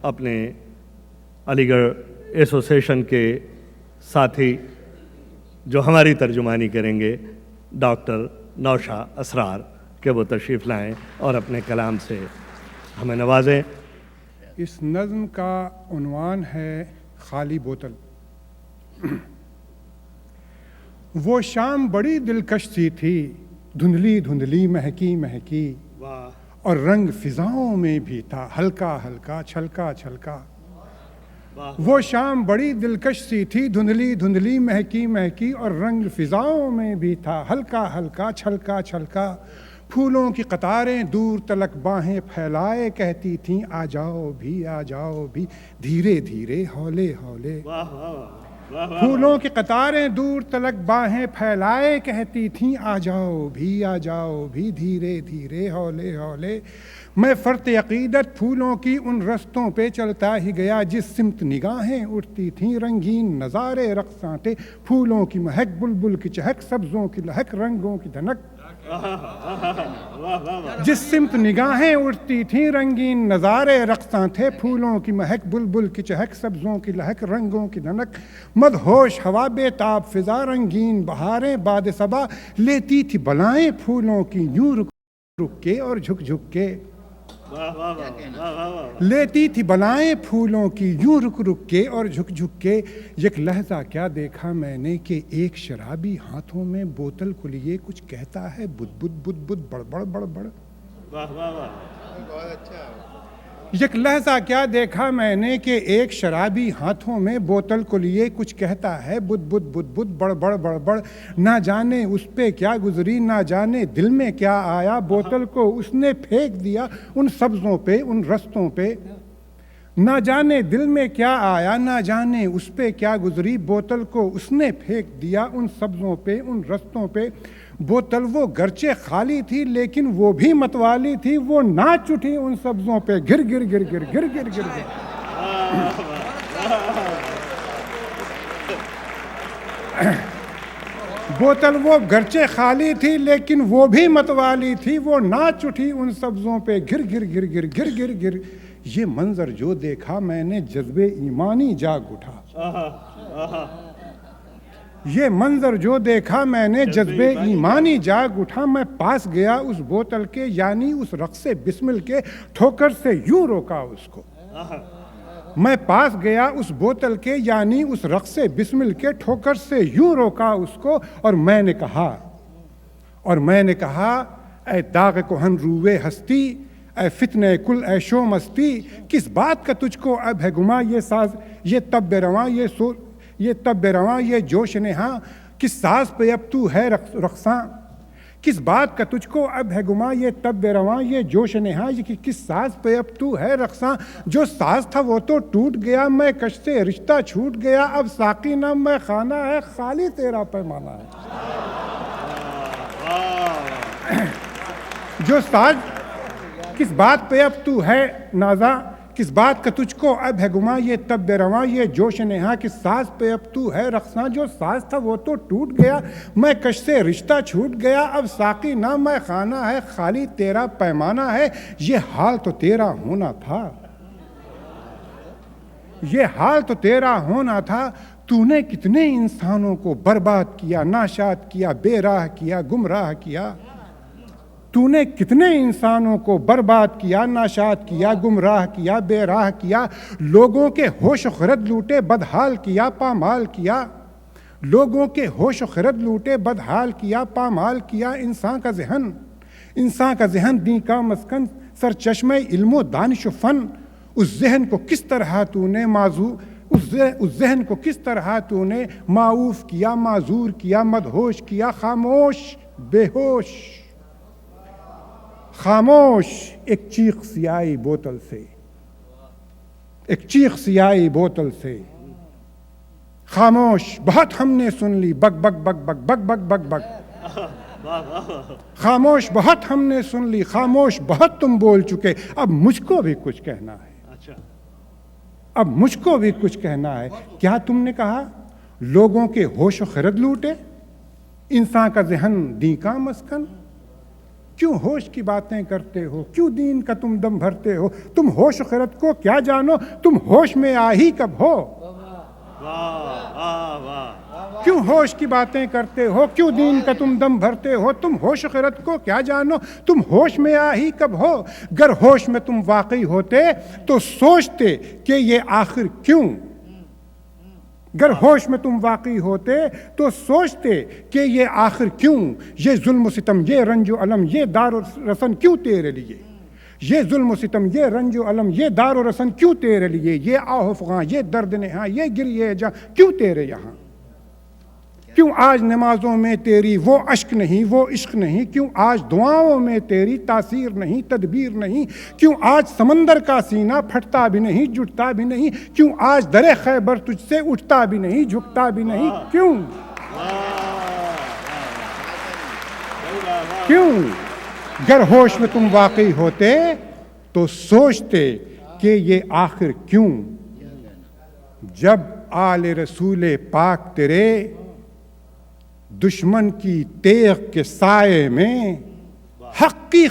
اپنے علی گڑھ ایسوسیشن کے ساتھی جو ہماری ترجمانی کریں گے ڈاکٹر نوشا اسرار کہ وہ تشریف لائیں اور اپنے کلام سے ہمیں نوازیں۔ اس نظم کا عنوان ہے خالی بوتل۔ وہ شام بڑی دلکش سی تھی، دھندلی دھندلی مہکی مہکی، اور رنگ فضاؤں میں بھی تھا ہلکا ہلکا چھلکا چھلکا۔ وہ شام بڑی دلکش سی تھی، دھندلی دھندلی مہکی مہکی، اور رنگ فضاؤں میں بھی تھا ہلکا ہلکا چھلکا چھلکا۔ پھولوں کی قطاریں دور تلک باہیں پھیلائے کہتی تھیں آ جاؤ بھی دھیرے دھیرے ہولے ہولے۔ پھولوں کی قطاریں دور تلک باہیں پھیلائے کہتی تھیں آ جاؤ بھی دھیرے دھیرے ہولے ہولے۔ میں فرط عقیدت پھولوں کی ان رستوں پہ چلتا ہی گیا جس سمت نگاہیں اٹھتی تھیں رنگین نظارے رقصاں تھے، پھولوں کی مہک بلبل کی چہک سبزوں کی لہک رنگوں کی دھنک۔ جس سمت نگاہیں اٹھتی تھیں رنگین نظارے رقصاں تھے، پھولوں کی مہک بلبل کی چہک سبزوں کی لہک رنگوں کی دھنک۔ مدہوش ہوا بے تاب فضا رنگین بہاریں باد صبا لیتی تھی بلائیں پھولوں کی یوں رک رک کے اور جھک جھک کے۔ لیتی تھی بلائیں پھولوں کی یوں رک رک کے اور جھک جھک کے۔ یک لحظہ کیا دیکھا میں نے کہ ایک شرابی ہاتھوں میں بوتل کو لیے کچھ کہتا ہے بد بد بد بد بڑ بڑ بڑ بڑ۔ یک لحظہ کیا دیکھا میں نے کہ ایک شرابی ہاتھوں میں بوتل کو لیے کچھ کہتا ہے بد بد بد بد بڑ بڑ بڑ بڑ۔ نہ جانے اس پہ کیا گزری، نہ جانے دل میں کیا آیا، بوتل کو اس نے پھینک دیا ان سبزوں پہ ان رستوں پہ۔ نہ جانے دل میں کیا آیا، نہ جانے اس پہ کیا گزری، بوتل کو اس نے پھینک دیا ان سبزوں پہ ان رستوں پہ۔ بوتل وہ گرچہ خالی تھی لیکن وہ بھی متوالی تھی، وہ ناچ اٹھی ان سبزوں پہ گر گر گر گر گر گر گر گر۔ بوتل وہ گرچہ خالی تھی لیکن وہ بھی متوالی تھی، وہ ناچ اٹھی ان سبزوں پہ گر گر گر گر گر گر گر۔ یہ منظر جو دیکھا میں نے جذبِ ایمانی جاگ اٹھا۔ یہ منظر جو دیکھا میں نے جذبِ ایمانی جاگ اٹھا۔ میں پاس گیا اس بوتل کے یعنی اس رقص بسمل کے، ٹھوکر سے یوں روکا اس کو۔ میں پاس گیا اس بوتل کے یعنی اس رقص بسمل کے، ٹھوکر سے یوں روکا اس کو، اور میں نے کہا اے داغ کہن روئے ہستی، اے فتنہ کل اے شو مستی، کس بات کا تجھ کو اب ہے گما، یہ ساز یہ طب رواں یہ طب رواں یہ جوش نہاں، کس ساز پہ اب تو ہے رقصاں۔ کس بات کا تجھ کو اب ہے گما، یہ طب رواں یہ جوش نہاں، یہ کس ساز پہ اب تو ہے رقصاں۔ جو ساز تھا وہ تو ٹوٹ گیا، میں کش سے رشتہ چھوٹ گیا، اب ساقی نہ میں خانہ ہے خالی تیرا پیمانہ ہے۔ جو ساز کس بات پہ اب تو ہے نازاں، کس بات کا تجھ کو اب ہے گما، یہ طب رواں یہ جوش نہاں، کس ساز پہ اب تو ہے رقصاں۔ جو ساز تھا وہ تو ٹوٹ گیا، میں کش سے رشتہ چھوٹ گیا، اب ساقی نہ میں خانہ ہے خالی تیرا پیمانہ ہے۔ یہ حال تو تیرا ہونا تھا، یہ حال تو تیرا ہونا تھا، تو نے کتنے انسانوں کو برباد کیا، ناشاد کیا، بے راہ کیا، گمراہ کیا۔ تو نے کتنے انسانوں کو برباد کیا، ناشاد کیا، گمراہ کیا، بے راہ کیا۔ لوگوں کے ہوش و خرد لوٹے، بدحال کیا، پامال کیا۔ لوگوں کے ہوش و خرد لوٹے، بدحال کیا، پامال کیا۔ انسان کا ذہن دین کا مسکن، سرچشمہ علم و دانش و فن۔ اس ذہن کو کس طرح تو نے اس ذہن کو کس طرح تو نے معوف کیا، معذور کیا، مدہوش کیا، خاموش بے ہوش۔ خاموش ایک چیخ سی آئی بوتل سے، ایک چیخ سی آئی بوتل سے۔ خاموش بہت ہم نے سن لی بک بک بک بک بک بک بک بک۔ خاموش بہت ہم نے سن لی، خاموش بہت تم بول چکے، اب مجھ کو بھی کچھ کہنا ہے، اب مجھ کو بھی کچھ کہنا ہے۔ کیا تم نے کہا لوگوں کے ہوش و خرد لوٹے، انسان کا ذہن دین کا مسکن۔ کیوں ہوش کی باتیں کرتے ہو, کیوں دین کا تم دم بھرتے ہو, تم ہوش و خرد کو کیا جانو, تم ہوش میں آ ہی کب ہو. کیوں ہوش کی باتیں کرتے ہو, کیوں دین کا تم دم بھرتے ہو, تم ہوش و خرد کو کیا جانو, تم ہوش میں آ ہی کب ہو. گر ہوش میں تم واقعی ہوتے تو سوچتے کہ یہ آخر کیوں. گر ہوش میں تم واقعی ہوتے تو سوچتے کہ یہ آخر کیوں. یہ ظلم و ستم, یہ رنج و علم, یہ دار و رسن کیوں تیرے لیے. یہ ظلم و ستم, یہ رنج و علم, یہ دار و رسن کیوں تیرے لیے. یہ آہ فغاں, یہ درد نہاں, یہ گریہ جہاں کیوں تیرے یہاں. کیوں آج نمازوں میں تیری وہ اشک نہیں, وہ عشق نہیں. کیوں آج دعاؤں میں تیری تاثیر نہیں, تدبیر نہیں. کیوں آج سمندر کا سینہ پھٹتا بھی نہیں, جٹتا بھی نہیں. کیوں آج در خیبر تجھ سے اٹھتا بھی نہیں, جھکتا بھی نہیں. کیوں کیوں. گر ہوش میں تم واقعی ہوتے تو سوچتے کہ یہ آخر کیوں. جب آل رسول پاک تیرے دشمن کی تیغ کے سائے میں حق کی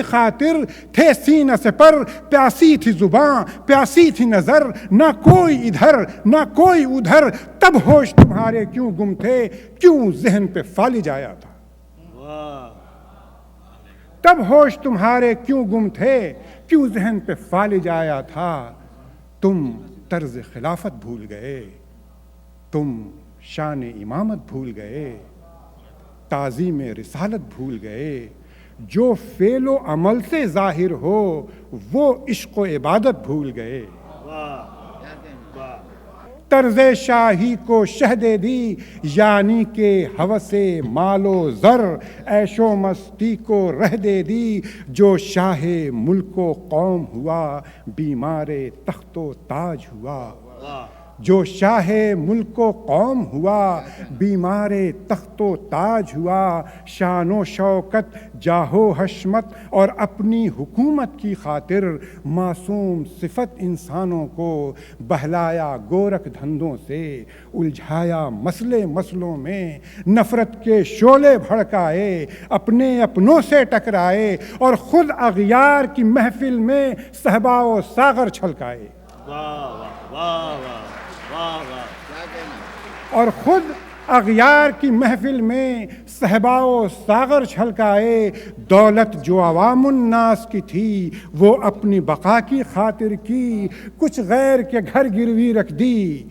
خاطر تھے سینہ سے پر, پیاسی تھی زباں, پیاسی تھی نظر, نہ کوئی ادھر نہ کوئی ادھر. تب ہوش تمہارے کیوں گم تھے, کیوں ذہن پہ فالج آیا تھا. تب ہوش تمہارے کیوں گم تھے, کیوں ذہن پہ فالج آیا تھا. تم طرز خلافت بھول گئے, تم شان امامت بھول گئے, تعظیم رسالت بھول گئے. جو فعل و عمل سے ظاہر ہو وہ عشق و عبادت بھول گئے. طرز شاہی کو شہ دے دی, یعنی کہ ہوس مال و زر, عیش و مستی کو رہ دے دی. جو شاہ ملک و قوم ہوا, بیمار تخت و تاج ہوا. جو شاہ ملک و قوم ہوا, بیمار تخت و تاج ہوا. شان و شوکت, جاہ و حشمت اور اپنی حکومت کی خاطر معصوم صفت انسانوں کو بہلایا گورکھ دھندوں سے, الجھایا مسئلوں میں. نفرت کے شعلے بھڑکائے, اپنے اپنوں سے ٹکرائے, اور خود اغیار کی محفل میں صحبا و ساغر چھلکائے. اور خود اغیار کی محفل میں صحبا و ساغر چھلکائے. دولت جو عوام الناس کی تھی وہ اپنی بقا کی خاطر کی, کچھ غیر کے گھر گروی رکھ دی.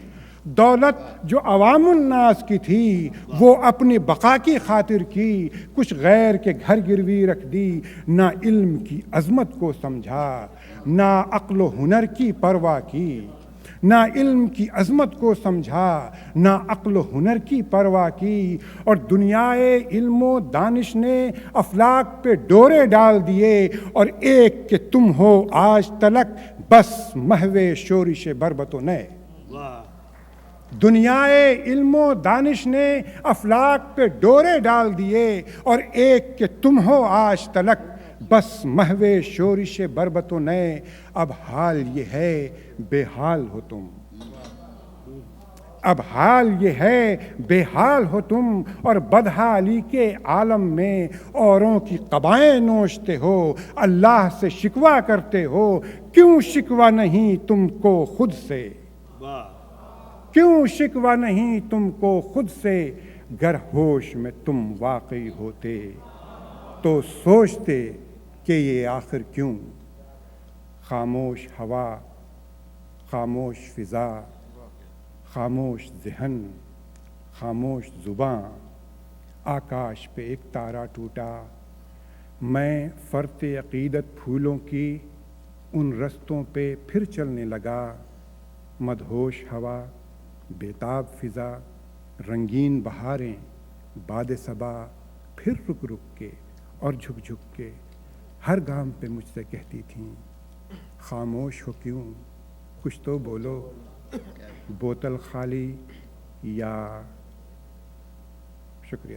دولت جو عوام الناس کی تھی وہ اپنی بقا کی خاطر کی, کچھ غیر کے گھر گروی رکھ دی. نہ علم کی عظمت کو سمجھا, نہ عقل و ہنر کی پرواہ کی. نہ علم کی عظمت کو سمجھا, نہ عقل و ہنر کی پرواہ کی. اور دنیائے علم و دانش نے افلاک پہ ڈورے ڈال دیے, اور ایک کہ تم ہو آج تلک بس محو شورش بربت و نئے. دنیائے علم و دانش نے افلاک پہ ڈورے ڈال دیے, اور ایک کہ تم ہو آج تلک بس محو شورش بربت و نئے. اب حال یہ ہے بے حال ہو تم, اب حال یہ ہے بے حال ہو تم, اور بدحالی کے عالم میں اوروں کی قبائیں نوچتے ہو, اللہ سے شکوہ کرتے ہو. کیوں شکوہ نہیں تم کو خود سے, کیوں شکوہ نہیں تم کو خود سے. گر ہوش میں تم واقعی ہوتے تو سوچتے کہ یہ آخر کیوں. خاموش ہوا, خاموش فضا, خاموش ذہن, خاموش زباں. آکاش پہ ایک تارا ٹوٹا, میں فرط عقیدت پھولوں کی ان رستوں پہ پھر چلنے لگا. مدہوش ہوا, بیتاب فضا, رنگین بہاریں, باد صبا پھر رک رک کے اور جھک جھک کے ہر گام پہ مجھ سے کہتی تھیں, خاموش ہو کیوں, کچھ تو بولو. بوتل خالی یا شکریہ.